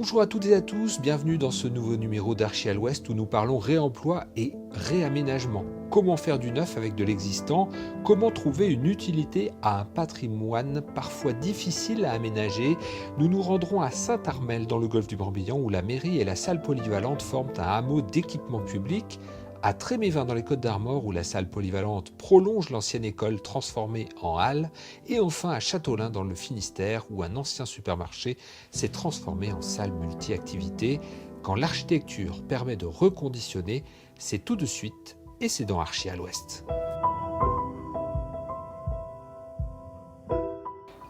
Bonjour à toutes et à tous, bienvenue dans ce nouveau numéro d'Archi à l'Ouest où nous parlons réemploi et réaménagement. Comment faire du neuf avec de l'existant? Comment trouver une utilité à un patrimoine parfois difficile à aménager? Nous nous rendrons à Saint-Armel dans le golfe du Morbihan où la mairie et la salle polyvalente forment un hameau d'équipement public. À Trémévin dans les Côtes-d'Armor où la salle polyvalente prolonge l'ancienne école transformée en halle, et enfin à Châteaulin dans le Finistère où un ancien supermarché s'est transformé en salle multi-activités. Quand l'architecture permet de reconditionner, c'est tout de suite et c'est dans Archi à l'Ouest.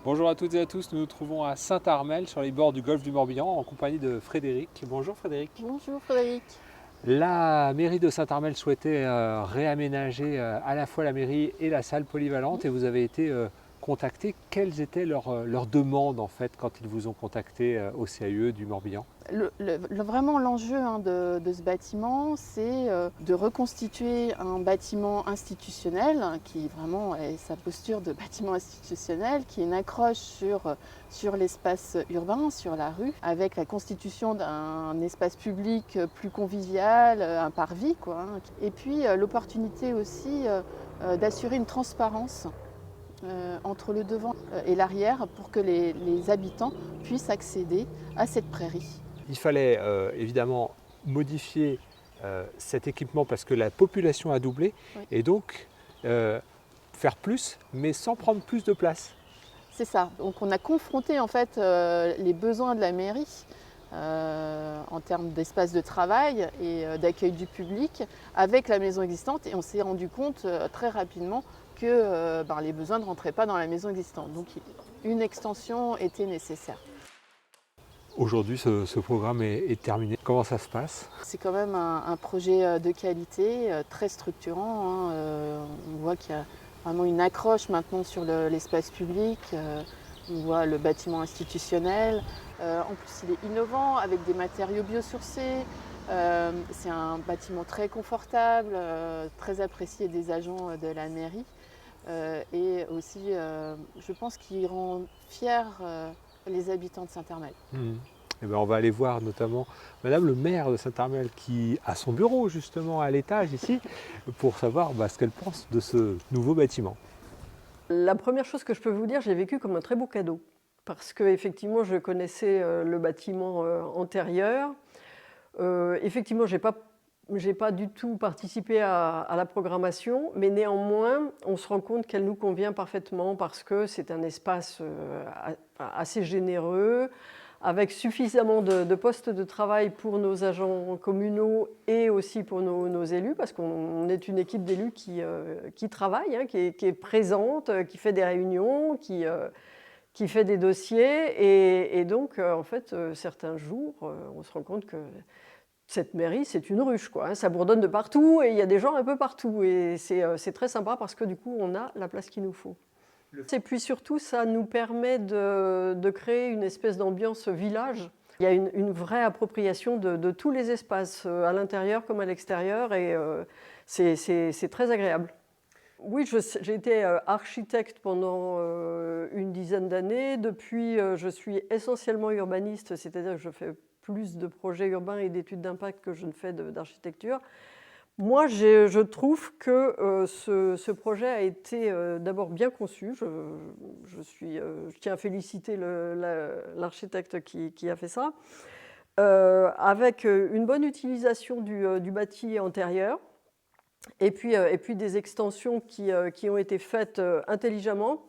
Bonjour à toutes et à tous, nous nous trouvons à Saint-Armel sur les bords du golfe du Morbihan en compagnie de Frédéric. Bonjour Frédéric. Bonjour Frédéric. La mairie de Saint-Armel souhaitait réaménager à la fois la mairie et la salle polyvalente et vous avez été contacté. Quelles étaient leurs demandes en fait quand ils vous ont contacté au CAUE du Morbihan? Vraiment l'enjeu de ce bâtiment, c'est de reconstituer un bâtiment institutionnel qui vraiment est sa posture de bâtiment institutionnel, qui est une accroche sur l'espace urbain, sur la rue, avec la constitution d'un espace public plus convivial, un parvis, quoi. Et puis l'opportunité aussi d'assurer une transparence entre le devant et l'arrière pour que les habitants puissent accéder à cette prairie. Il fallait évidemment modifier cet équipement parce que la population a doublé, oui. Et donc faire plus mais sans prendre plus de place. C'est ça, donc on a confronté en fait les besoins de la mairie en termes d'espace de travail et d'accueil du public avec la maison existante et on s'est rendu compte très rapidement que les besoins ne rentraient pas dans la maison existante. Donc une extension était nécessaire. Aujourd'hui, ce programme est terminé. Comment ça se passe? C'est quand même un projet de qualité, très structurant. On voit qu'il y a vraiment une accroche maintenant sur l'espace public. On voit le bâtiment institutionnel. En plus, il est innovant avec des matériaux biosourcés. C'est un bâtiment très confortable, très apprécié des agents de la mairie. Et aussi, je pense qu'il rend fiers les habitants de Saint-Armel. Eh bien, on va aller voir notamment Madame le maire de Saint-Armel qui a son bureau justement à l'étage ici pour savoir ce qu'elle pense de ce nouveau bâtiment. La première chose que je peux vous dire, j'ai vécu comme un très beau cadeau parce que effectivement je connaissais le bâtiment antérieur. Effectivement, j'ai pas du tout participé à la programmation, mais néanmoins, on se rend compte qu'elle nous convient parfaitement parce que c'est un espace assez généreux, avec suffisamment de postes de travail pour nos agents communaux et aussi pour nos élus, parce qu'on est une équipe d'élus qui travaille, qui est présente, qui fait des réunions, qui fait des dossiers. Et donc, en fait, certains jours, on se rend compte que cette mairie, c'est une ruche, quoi. Ça bourdonne de partout et il y a des gens un peu partout. Et c'est très sympa parce que du coup, on a la place qu'il nous faut. Et puis surtout, ça nous permet de créer une espèce d'ambiance village. Il y a une vraie appropriation de tous les espaces, à l'intérieur comme à l'extérieur, et c'est très agréable. Oui, j'ai été architecte pendant une dizaine d'années. Depuis, je suis essentiellement urbaniste, c'est-à-dire que je fais plus de projets urbains et d'études d'impact que je ne fais d'architecture. Moi, je trouve que ce projet a été d'abord bien conçu. Je tiens à féliciter l'architecte qui a fait ça, avec une bonne utilisation du bâti antérieur, et puis des extensions qui ont été faites intelligemment,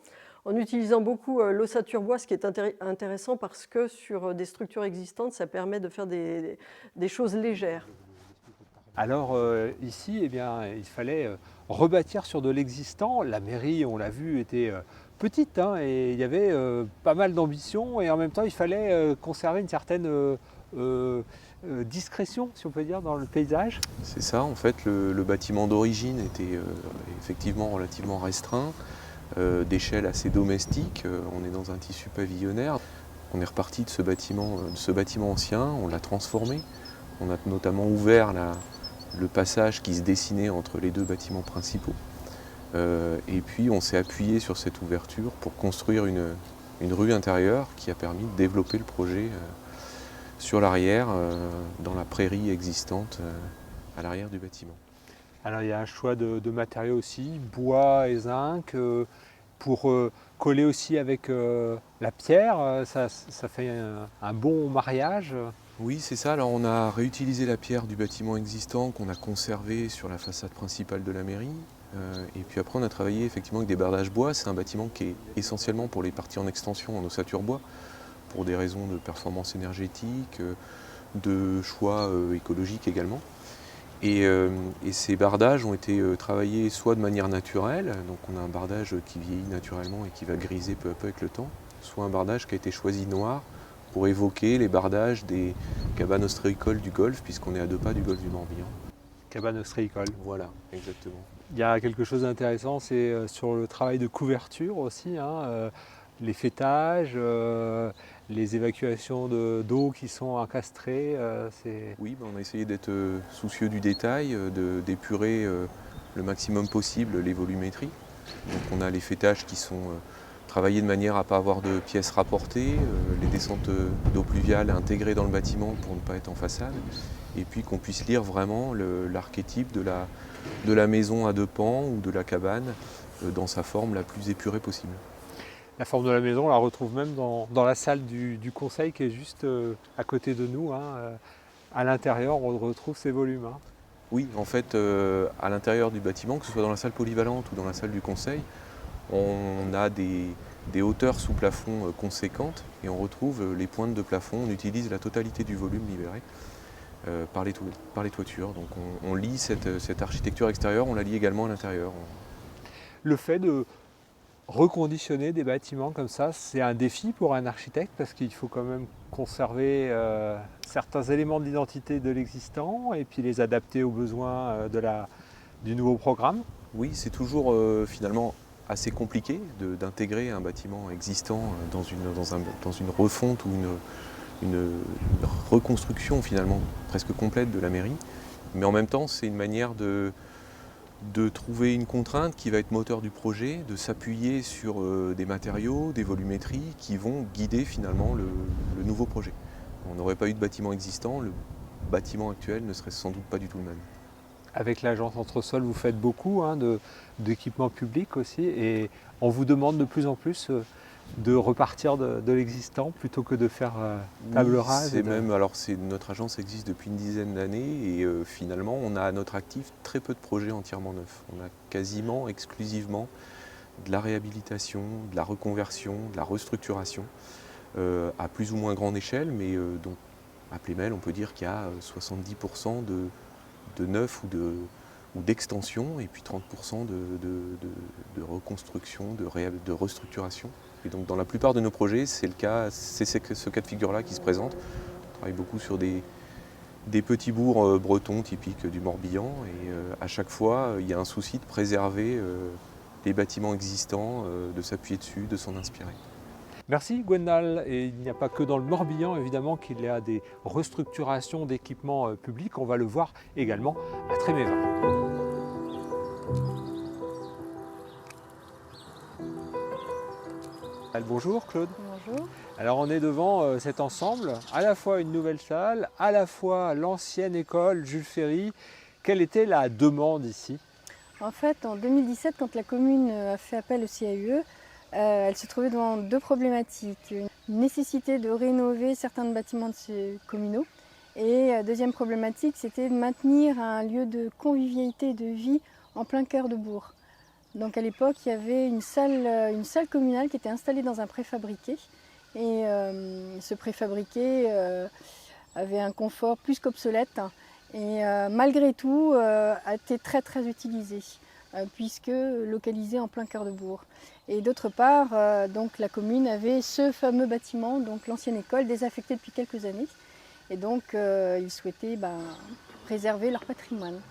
en utilisant beaucoup l'ossature bois, ce qui est intéressant parce que sur des structures existantes, ça permet de faire des choses légères. Alors ici, il fallait rebâtir sur de l'existant. La mairie, on l'a vu, était petite et il y avait pas mal d'ambition et en même temps, il fallait conserver une certaine discrétion, si on peut dire, dans le paysage. C'est ça, en fait, le bâtiment d'origine était effectivement relativement restreint, d'échelle assez domestique. On est dans un tissu pavillonnaire. On est reparti de ce bâtiment ancien, on l'a transformé. On a notamment ouvert le passage qui se dessinait entre les deux bâtiments principaux. Et puis on s'est appuyé sur cette ouverture pour construire une rue intérieure qui a permis de développer le projet sur l'arrière, dans la prairie existante à l'arrière du bâtiment. Alors il y a un choix de matériaux aussi, bois et zinc, pour coller aussi avec la pierre, ça fait un bon mariage. Oui, c'est ça. Alors on a réutilisé la pierre du bâtiment existant qu'on a conservé sur la façade principale de la mairie. Et puis après on a travaillé effectivement avec des bardages bois. C'est un bâtiment qui est essentiellement pour les parties en extension en ossature bois, pour des raisons de performance énergétique, de choix écologiques également. Et ces bardages ont été travaillés soit de manière naturelle, donc on a un bardage qui vieillit naturellement et qui va griser peu à peu avec le temps, soit un bardage qui a été choisi noir pour évoquer les bardages des cabanes ostréicoles du Golfe, puisqu'on est à 2 pas du Golfe du Morbihan. Cabane ostréicole. Voilà, exactement. Il y a quelque chose d'intéressant, c'est sur le travail de couverture aussi, hein, les fêtages, les évacuations d'eau qui sont encastrées. Oui, on a essayé d'être soucieux du détail, d'épurer le maximum possible les volumétries. Donc on a les fêtages qui sont travaillés de manière à ne pas avoir de pièces rapportées, les descentes d'eau pluviale intégrées dans le bâtiment pour ne pas être en façade, et puis qu'on puisse lire vraiment l'archétype de la maison à 2 pans ou de la cabane dans sa forme la plus épurée possible. La forme de la maison, on la retrouve même dans la salle du conseil qui est juste à côté de nous, hein. À l'intérieur, on retrouve ces volumes, hein. Oui, en fait, à l'intérieur du bâtiment, que ce soit dans la salle polyvalente ou dans la salle du conseil, on a des hauteurs sous plafond conséquentes et on retrouve les pointes de plafond. On utilise la totalité du volume libéré par les toitures. Donc on lie cette architecture extérieure, on la lie également à l'intérieur. Le fait de reconditionner des bâtiments comme ça, c'est un défi pour un architecte parce qu'il faut quand même conserver certains éléments de l'identité de l'existant et puis les adapter aux besoins du nouveau programme. Oui, c'est toujours finalement assez compliqué d'intégrer un bâtiment existant dans une refonte ou une reconstruction finalement presque complète de la mairie. Mais en même temps, c'est une manière de trouver une contrainte qui va être moteur du projet, de s'appuyer sur des matériaux, des volumétries qui vont guider finalement le nouveau projet. On n'aurait pas eu de bâtiment existant, le bâtiment actuel ne serait sans doute pas du tout le même. Avec l'agence Entresol, vous faites beaucoup, hein, d'équipements publics aussi et on vous demande de plus en plus de repartir de l'existant plutôt que de faire table rase. Notre agence existe depuis une dizaine d'années et finalement on a à notre actif très peu de projets entièrement neufs. On a quasiment exclusivement de la réhabilitation, de la reconversion, de la restructuration à plus ou moins grande échelle, mais donc à Plémel on peut dire qu'il y a 70% de neuf ou d'extension et puis 30% de reconstruction, de restructuration. Et donc dans la plupart de nos projets, c'est ce cas de figure-là qui se présente. On travaille beaucoup sur des petits bourgs bretons typiques du Morbihan et à chaque fois, il y a un souci de préserver les bâtiments existants, de s'appuyer dessus, de s'en inspirer. Merci Gwendal. Et il n'y a pas que dans le Morbihan évidemment qu'il y a des restructurations d'équipements publics. On va le voir également à Tréméven. Bonjour Claude. Bonjour. Alors on est devant cet ensemble, à la fois une nouvelle salle, à la fois l'ancienne école Jules Ferry. Quelle était la demande ici? En fait, en 2017, quand la commune a fait appel au CAUE, elle se trouvait devant 2 problématiques. Une nécessité de rénover certains bâtiments communaux. Et deuxième problématique, c'était de maintenir un lieu de convivialité et de vie en plein cœur de bourg. Donc à l'époque, il y avait une salle communale qui était installée dans un préfabriqué. Et ce préfabriqué avait un confort plus qu'obsolète. Et malgré tout, a été très très utilisé, puisque localisé en plein cœur de bourg. Et d'autre part, donc la commune avait ce fameux bâtiment, donc l'ancienne école, désaffecté depuis quelques années. Et donc ils souhaitaient préserver leur patrimoine.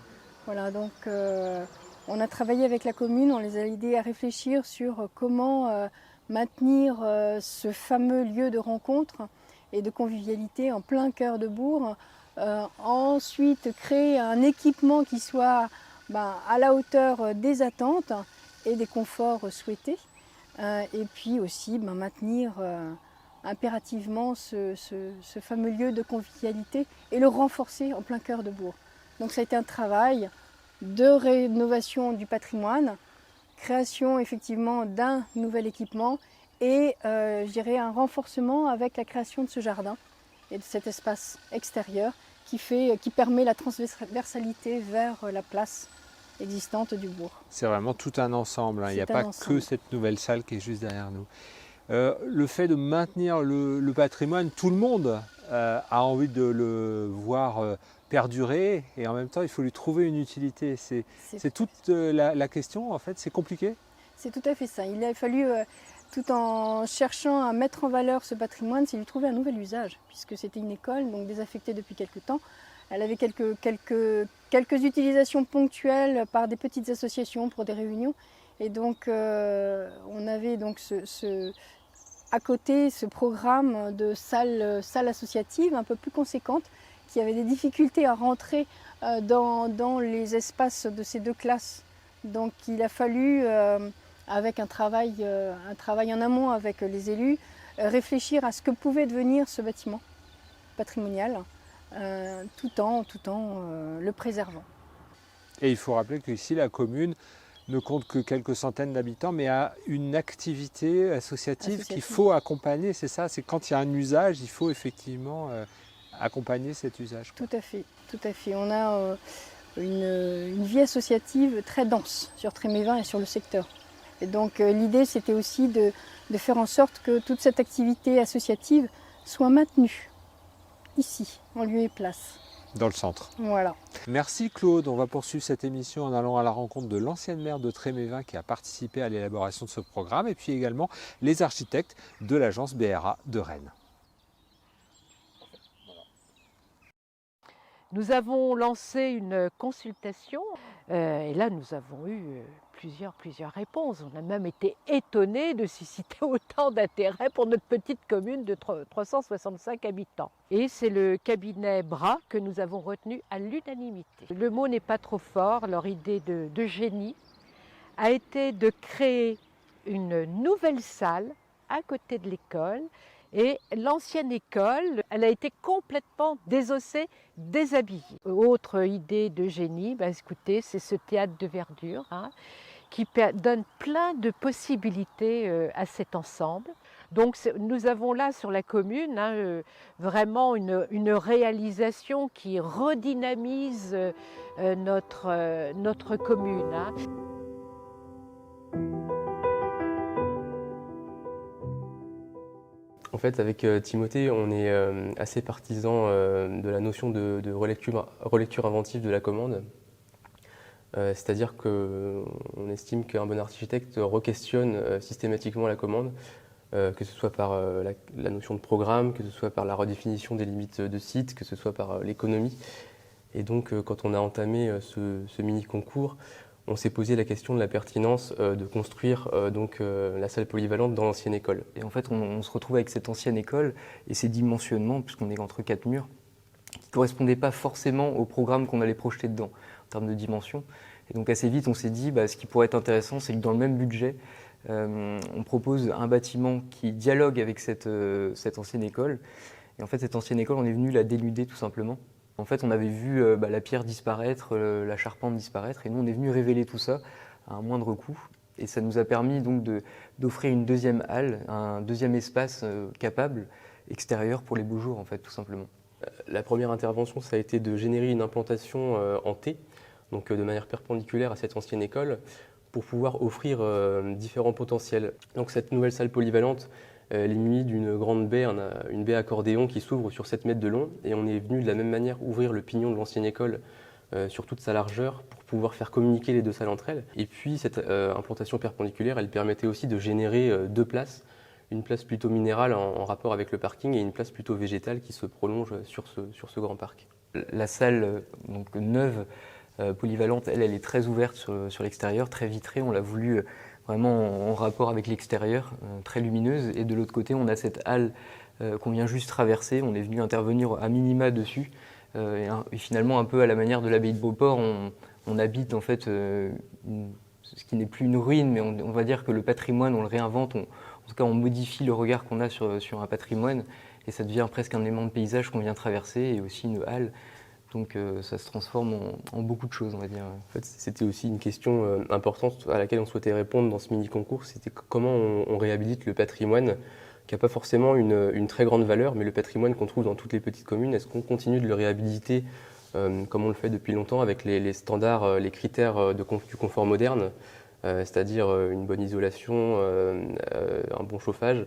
Voilà, donc on a travaillé avec la commune, on les a aidés à réfléchir sur comment maintenir ce fameux lieu de rencontre et de convivialité en plein cœur de bourg. Ensuite, créer un équipement qui soit à la hauteur des attentes et des conforts souhaités. Et puis aussi maintenir impérativement ce fameux lieu de convivialité et le renforcer en plein cœur de bourg. Donc ça a été un travail de rénovation du patrimoine, création effectivement d'un nouvel équipement et je dirais un renforcement avec la création de ce jardin et de cet espace extérieur qui permet la transversalité vers la place existante du bourg. C'est vraiment tout un ensemble, hein. Il n'y a pas que cette nouvelle salle qui est juste derrière nous. Le fait de maintenir le patrimoine, tout le monde a envie de le voir perdurer et en même temps il faut lui trouver une utilité. C'est toute la question en fait, c'est compliqué. C'est tout à fait ça. Il a fallu, tout en cherchant à mettre en valeur ce patrimoine, c'est lui trouver un nouvel usage, puisque c'était une école donc désaffectée depuis quelque temps. Elle avait quelques utilisations ponctuelles par des petites associations pour des réunions. Et donc on avait donc à côté ce programme de salle associative un peu plus conséquente qui avait des difficultés à rentrer dans les espaces de ces deux classes. Donc il a fallu, avec un travail en amont avec les élus, réfléchir à ce que pouvait devenir ce bâtiment patrimonial tout en le préservant. Et il faut rappeler qu'ici la commune ne compte que quelques centaines d'habitants, mais a une activité associative qu'il faut accompagner, c'est ça, c'est quand il y a un usage, il faut effectivement accompagner cet usage. Tout à fait, tout à fait. On a une vie associative très dense sur Trémévin et sur le secteur. Et donc l'idée c'était aussi de faire en sorte que toute cette activité associative soit maintenue ici, en lieu et place. Dans le centre. Voilà. Merci Claude, on va poursuivre cette émission en allant à la rencontre de l'ancienne maire de Trémévin qui a participé à l'élaboration de ce programme et puis également les architectes de l'agence BRA de Rennes. Nous avons lancé une consultation et là nous avons eu plusieurs réponses. On a même été étonnés de susciter autant d'intérêt pour notre petite commune de 365 habitants. Et c'est le cabinet BRA que nous avons retenu à l'unanimité. Le mot n'est pas trop fort, leur idée de génie a été de créer une nouvelle salle à côté de l'école. Et l'ancienne école, elle a été complètement désossée, déshabillée. Autre idée de génie, écoutez, c'est ce théâtre de verdure qui donne plein de possibilités à cet ensemble. Donc nous avons là sur la commune vraiment une réalisation qui redynamise notre commune. En fait, avec Timothée, on est assez partisan de la notion de relecture inventive de la commande. C'est-à-dire qu'on estime qu'un bon architecte re-questionne systématiquement la commande, que ce soit par la notion de programme, que ce soit par la redéfinition des limites de site, que ce soit par l'économie. Et donc, quand on a entamé ce mini-concours, on s'est posé la question de la pertinence de construire la salle polyvalente dans l'ancienne école. Et en fait, on se retrouve avec cette ancienne école et ses dimensionnements, puisqu'on est entre quatre murs, qui ne correspondaient pas forcément au programme qu'on allait projeter dedans, en termes de dimension. Et donc assez vite, on s'est dit, ce qui pourrait être intéressant, c'est que dans le même budget, on propose un bâtiment qui dialogue avec cette ancienne école. Et en fait, cette ancienne école, on est venu la dénuder tout simplement. En fait, on avait vu la pierre disparaître, la charpente disparaître, et nous, on est venu révéler tout ça à un moindre coût. Et ça nous a permis donc d'offrir une deuxième halle, un deuxième espace capable, extérieur pour les beaux jours, en fait, tout simplement. La première intervention, ça a été de générer une implantation en T, donc de manière perpendiculaire à cette ancienne école, pour pouvoir offrir différents potentiels. Donc cette nouvelle salle polyvalente, elle est munie d'une grande baie, une baie accordéon qui s'ouvre sur 7 mètres de long, et on est venu de la même manière ouvrir le pignon de l'ancienne école sur toute sa largeur pour pouvoir faire communiquer les deux salles entre elles. Et puis cette implantation perpendiculaire, elle permettait aussi de générer deux places, une place plutôt minérale en rapport avec le parking et une place plutôt végétale qui se prolonge sur ce grand parc. La salle donc neuve, polyvalente, elle est très ouverte sur l'extérieur, très vitrée. On l'a voulu vraiment en rapport avec l'extérieur, très lumineuse. Et de l'autre côté, on a cette halle qu'on vient juste traverser. On est venu intervenir à minima dessus. Et finalement, un peu à la manière de l'abbaye de Beauport, on habite en fait une ce qui n'est plus une ruine, mais on va dire que le patrimoine, on le réinvente, en tout cas on modifie le regard qu'on a sur un patrimoine, et ça devient presque un élément de paysage qu'on vient traverser, et aussi une halle. Donc ça se transforme en beaucoup de choses, on va dire. En fait, c'était aussi une question importante à laquelle on souhaitait répondre dans ce mini-concours, c'était comment on réhabilite le patrimoine qui n'a pas forcément une très grande valeur, mais le patrimoine qu'on trouve dans toutes les petites communes, est-ce qu'on continue de le réhabiliter comme on le fait depuis longtemps avec les standards, les critères du confort moderne, c'est-à-dire une bonne isolation, un bon chauffage,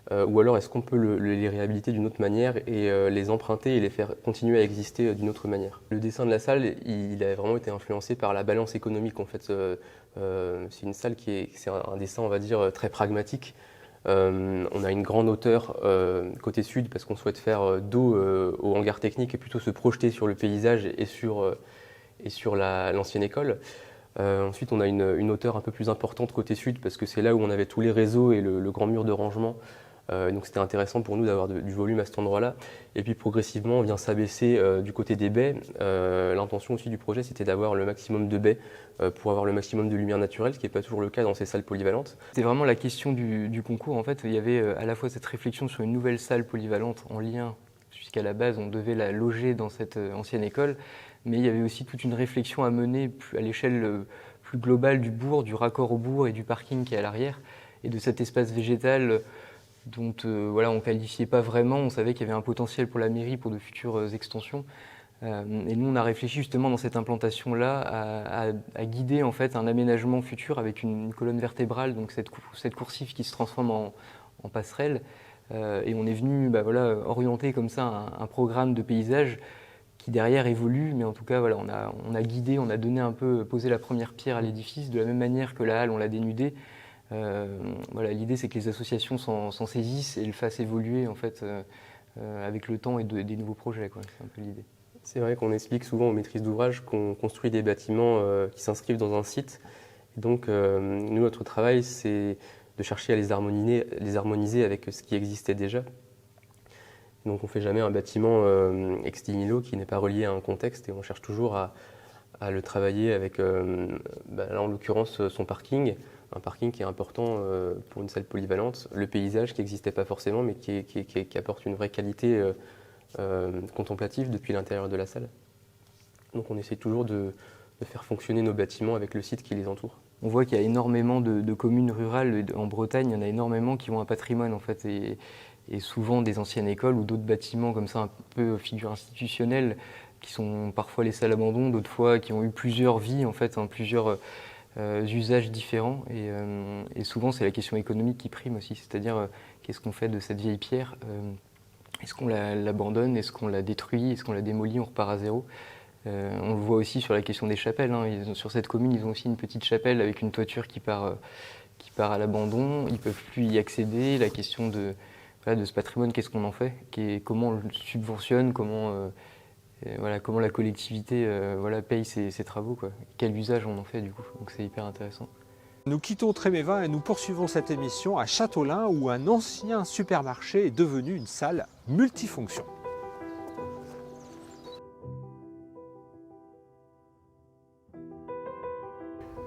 ou alors est-ce qu'on peut les réhabiliter d'une autre manière et les emprunter et les faire continuer à exister d'une autre manière. Le dessin de la salle, il a vraiment été influencé par la balance économique. En fait, c'est une salle c'est un dessin, on va dire, très pragmatique. On a une grande hauteur côté sud parce qu'on souhaite faire dos au hangar technique et plutôt se projeter sur le paysage et sur l'ancienne école. Ensuite, on a une hauteur un peu plus importante côté sud parce que c'est là où on avait tous les réseaux et le grand mur de rangement. Donc c'était intéressant pour nous d'avoir du volume à cet endroit-là. Et puis progressivement, on vient s'abaisser du côté des baies. L'intention aussi du projet, c'était d'avoir le maximum de baies pour avoir le maximum de lumière naturelle, ce qui n'est pas toujours le cas dans ces salles polyvalentes. C'était vraiment la question du concours. En fait, il y avait à la fois cette réflexion sur une nouvelle salle polyvalente en lien, puisqu'à la base, on devait la loger dans cette ancienne école, mais il y avait aussi toute une réflexion à mener à l'échelle plus globale du bourg, du raccord au bourg et du parking qui est à l'arrière, et de cet espace végétal dont on ne qualifiait pas vraiment. On savait qu'il y avait un potentiel pour la mairie pour de futures extensions. Et nous, on a réfléchi justement dans cette implantation-là à guider en fait un aménagement futur avec une colonne vertébrale, donc cette coursive qui se transforme en passerelle. Et on est venu orienter comme ça un programme de paysage qui derrière évolue, mais en tout cas on a guidé, on a donné un peu, posé la première pierre à l'édifice, de la même manière que la halle, on l'a dénudée. L'idée c'est que les associations s'en saisissent et le fassent évoluer en fait avec le temps et des nouveaux projets, quoi. C'est un peu l'idée. C'est vrai qu'on explique souvent aux maîtrises d'ouvrage qu'on construit des bâtiments qui s'inscrivent dans un site. Et donc nous, notre travail, c'est de chercher à les harmoniser avec ce qui existait déjà. Donc on ne fait jamais un bâtiment ex nihilo qui n'est pas relié à un contexte, et on cherche toujours à le travailler avec, là en l'occurrence, son parking. Un parking qui est important pour une salle polyvalente, le paysage qui n'existait pas forcément, mais qui apporte une vraie qualité contemplative depuis l'intérieur de la salle. Donc on essaie toujours de faire fonctionner nos bâtiments avec le site qui les entoure. On voit qu'il y a énormément de communes rurales en Bretagne, il y en a énormément qui ont un patrimoine en fait, et souvent des anciennes écoles ou d'autres bâtiments comme ça un peu figure institutionnelle, qui sont parfois laissés à l'abandon, d'autres fois qui ont eu plusieurs vies en fait, plusieurs usages différents, et souvent c'est la question économique qui prime aussi, c'est-à-dire qu'est-ce qu'on fait de cette vieille pierre, est-ce qu'on l'abandonne, est-ce qu'on la détruit, est-ce qu'on la démolit, on repart à zéro. On le voit aussi sur la question des chapelles, sur cette commune ils ont aussi une petite chapelle avec une toiture qui part à l'abandon, ils ne peuvent plus y accéder. La question de ce patrimoine, qu'est-ce qu'on en fait, comment on le subventionne, comment la collectivité paye ses travaux, quoi. Quel usage on en fait du coup, donc c'est hyper intéressant. Nous quittons Trémévin et nous poursuivons cette émission à Châteaulin, où un ancien supermarché est devenu une salle multifonction.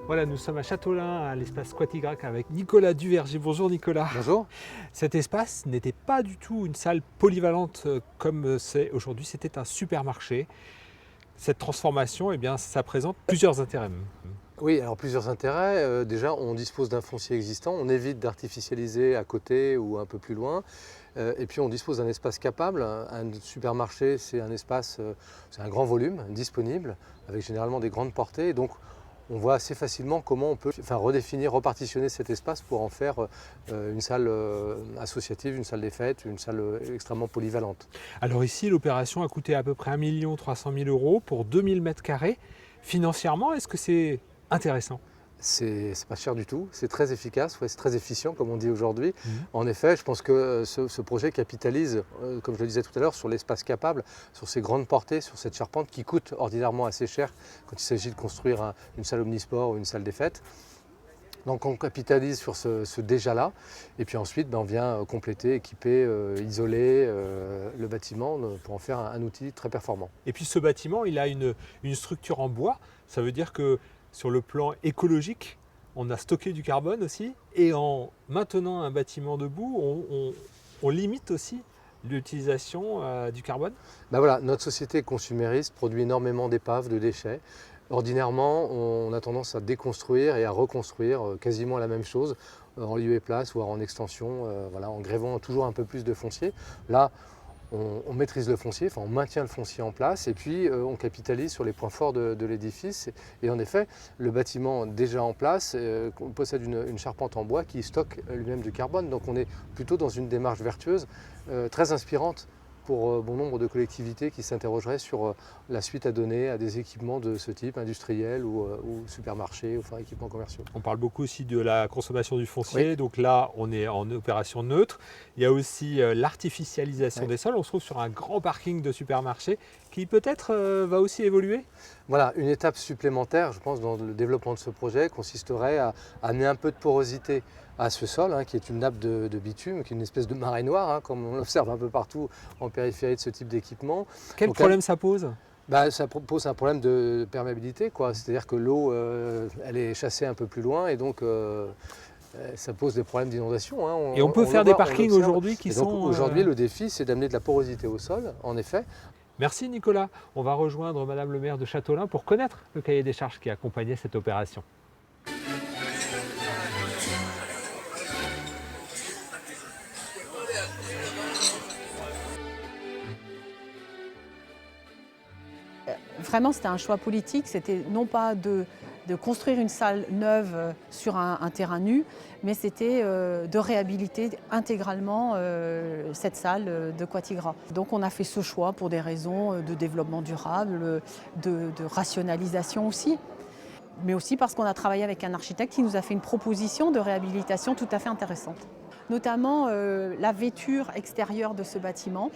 Voilà, nous sommes à Châteaulin, à l'espace Squat-Y, avec Nicolas Duverger. Bonjour Nicolas. Bonjour. Cet espace n'était pas du tout une salle polyvalente comme c'est aujourd'hui, c'était un supermarché. Cette transformation, ça présente plusieurs intérêts. Oui, alors plusieurs intérêts. Déjà, on dispose d'un foncier existant, on évite d'artificialiser à côté ou un peu plus loin. Et puis on dispose d'un espace capable. Un supermarché, c'est un espace, c'est un grand volume disponible, avec généralement des grandes portées. Donc on voit assez facilement comment on peut redéfinir, repartitionner cet espace pour en faire une salle associative, une salle des fêtes, une salle extrêmement polyvalente. Alors ici, l'opération a coûté à peu près 1 300 000 € pour 2000 m². Financièrement, est-ce que c'est intéressant ? C'est pas cher du tout, c'est très efficace, c'est très efficient comme on dit aujourd'hui. En effet, je pense que ce projet capitalise, comme je le disais tout à l'heure, sur l'espace capable, sur ces grandes portées, sur cette charpente qui coûte ordinairement assez cher quand il s'agit de construire une salle omnisport ou une salle des fêtes. Donc on capitalise sur ce déjà-là, et puis ensuite on vient compléter, équiper, isoler le bâtiment pour en faire un outil très performant. Et puis ce bâtiment, il a une structure en bois, ça veut dire que sur le plan écologique, on a stocké du carbone aussi, et en maintenant un bâtiment debout, on limite aussi l'utilisation du carbone. Ben voilà, notre société consumériste produit énormément d'épaves, de déchets. Ordinairement, on a tendance à déconstruire et à reconstruire quasiment la même chose en lieu et place, voire en extension, voilà, en grèvant toujours un peu plus de foncier. Là, on maîtrise le foncier, enfin on maintient le foncier en place et puis on capitalise sur les points forts de l'édifice. Et en effet, le bâtiment déjà en place possède une charpente en bois qui stocke lui-même du carbone. Donc on est plutôt dans une démarche vertueuse, très inspirante pour bon nombre de collectivités qui s'interrogeraient sur la suite à donner à des équipements de ce type, industriels ou supermarchés, enfin équipements commerciaux. On parle beaucoup aussi de la consommation du foncier, oui. Donc là on est en opération neutre. Il y a aussi l'artificialisation des sols, on se trouve sur un grand parking de supermarchés qui peut-être va aussi évoluer. Voilà, une étape supplémentaire, je pense, dans le développement de ce projet consisterait à amener un peu de porosité à ce sol, qui est une nappe de bitume, qui est une espèce de marée noire, comme on l'observe un peu partout en périphérie de ce type d'équipement. Quel problème ça pose ? Ça pose un problème de perméabilité, c'est-à-dire que l'eau elle est chassée un peu plus loin et donc ça pose des problèmes d'inondation. Et on peut faire des parkings aujourd'hui qui sont... Aujourd'hui, le défi, c'est d'amener de la porosité au sol, en effet. Merci Nicolas. On va rejoindre Madame le maire de Châteaulin pour connaître le cahier des charges qui accompagnait cette opération. Vraiment, c'était un choix politique. C'était non pas de construire une salle neuve sur un terrain nu, mais c'était de réhabiliter intégralement cette salle de Quatigra. Donc on a fait ce choix pour des raisons de développement durable, de rationalisation aussi, mais aussi parce qu'on a travaillé avec un architecte qui nous a fait une proposition de réhabilitation tout à fait intéressante. Notamment la vêture extérieure de ce bâtiment,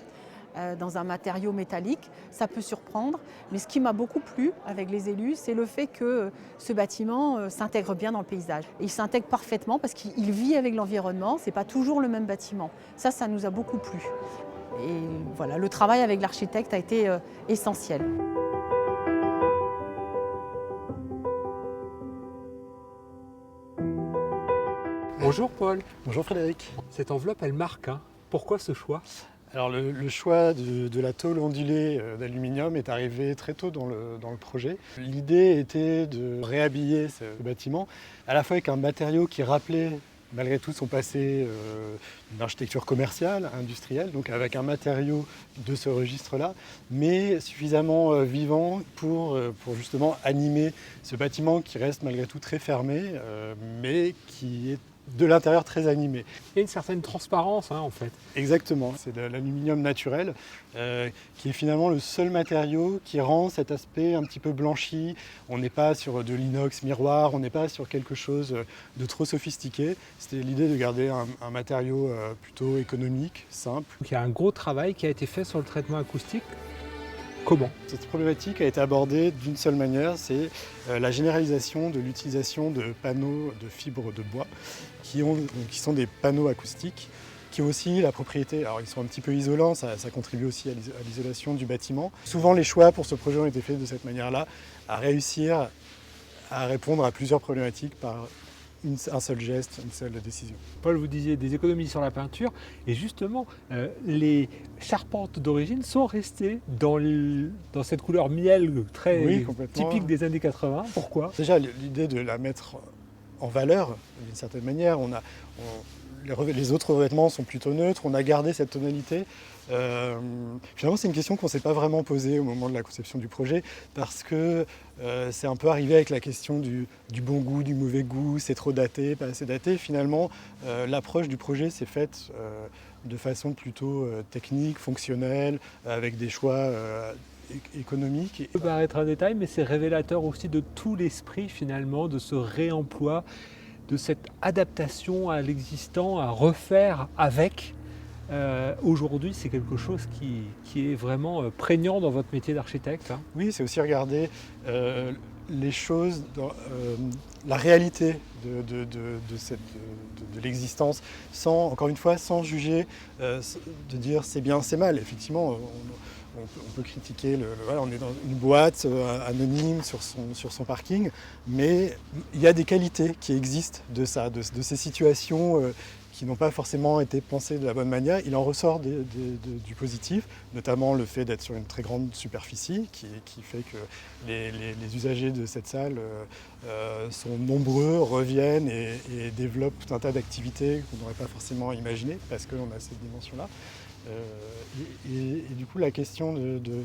dans un matériau métallique, ça peut surprendre. Mais ce qui m'a beaucoup plu avec les élus, c'est le fait que ce bâtiment s'intègre bien dans le paysage. Et il s'intègre parfaitement parce qu'il vit avec l'environnement, ce n'est pas toujours le même bâtiment. Ça nous a beaucoup plu. Et voilà, le travail avec l'architecte a été essentiel. Bonjour Paul. Bonjour Frédéric. Cette enveloppe, elle marque. Pourquoi ce choix ? Alors le choix de la tôle ondulée d'aluminium est arrivé très tôt dans le projet. L'idée était de réhabiller ce bâtiment à la fois avec un matériau qui rappelait malgré tout son passé d'architecture commerciale, industrielle, donc avec un matériau de ce registre-là, mais suffisamment vivant pour justement animer ce bâtiment qui reste malgré tout très fermé, mais qui est de l'intérieur très animé. Il y a une certaine transparence en fait. Exactement, c'est de l'aluminium naturel qui est finalement le seul matériau qui rend cet aspect un petit peu blanchi. On n'est pas sur de l'inox miroir, on n'est pas sur quelque chose de trop sophistiqué. C'était l'idée de garder un matériau plutôt économique, simple. Donc il y a un gros travail qui a été fait sur le traitement acoustique. Comment ? Cette problématique a été abordée d'une seule manière, c'est la généralisation de l'utilisation de panneaux de fibres de bois qui sont des panneaux acoustiques, qui ont aussi la propriété, alors ils sont un petit peu isolants, ça contribue aussi à l'isolation du bâtiment. Souvent les choix pour ce projet ont été faits de cette manière-là, à réussir à répondre à plusieurs problématiques par un seul geste, une seule décision. Paul, vous disiez des économies sur la peinture, et justement, les charpentes d'origine sont restées dans cette couleur miel très typique des années 80. Pourquoi ? Déjà, l'idée de la mettre en valeur, d'une certaine manière, les autres revêtements sont plutôt neutres, on a gardé cette tonalité. Finalement, c'est une question qu'on ne s'est pas vraiment posée au moment de la conception du projet parce que c'est un peu arrivé avec la question du bon goût, du mauvais goût, c'est trop daté, pas assez daté. Finalement, l'approche du projet s'est faite de façon plutôt technique, fonctionnelle, avec des choix économique. Ça peut paraître un détail, mais c'est révélateur aussi de tout l'esprit finalement, de ce réemploi, de cette adaptation à l'existant, à refaire avec. Aujourd'hui, c'est quelque chose qui est vraiment prégnant dans votre métier d'architecte. Oui, c'est aussi regarder les choses, la réalité de l'existence, encore une fois, sans juger, de dire c'est bien, c'est mal. Effectivement, On peut critiquer, voilà, on est dans une boîte anonyme sur son parking, mais il y a des qualités qui existent de ça, de ces situations qui n'ont pas forcément été pensées de la bonne manière. Il en ressort du positif, notamment le fait d'être sur une très grande superficie qui fait que les usagers de cette salle sont nombreux, reviennent et développent tout un tas d'activités qu'on n'aurait pas forcément imaginées parce qu'on a cette dimension-là. Et du coup, la question de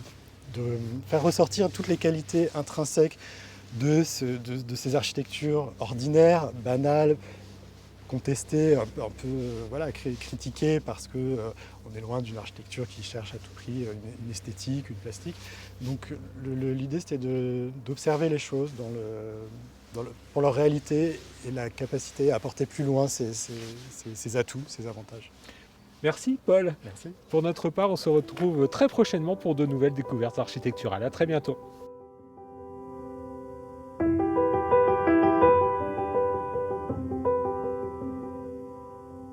faire ressortir toutes les qualités intrinsèques de ces architectures ordinaires, banales, contestées, un peu voilà, critiquées parce qu'on est loin d'une architecture qui cherche à tout prix une esthétique, une plastique. Donc l'idée c'était d'observer les choses pour leur réalité et la capacité à porter plus loin ces atouts, ces avantages. Merci Paul. Merci. Pour notre part, on se retrouve très prochainement pour de nouvelles découvertes architecturales. À très bientôt.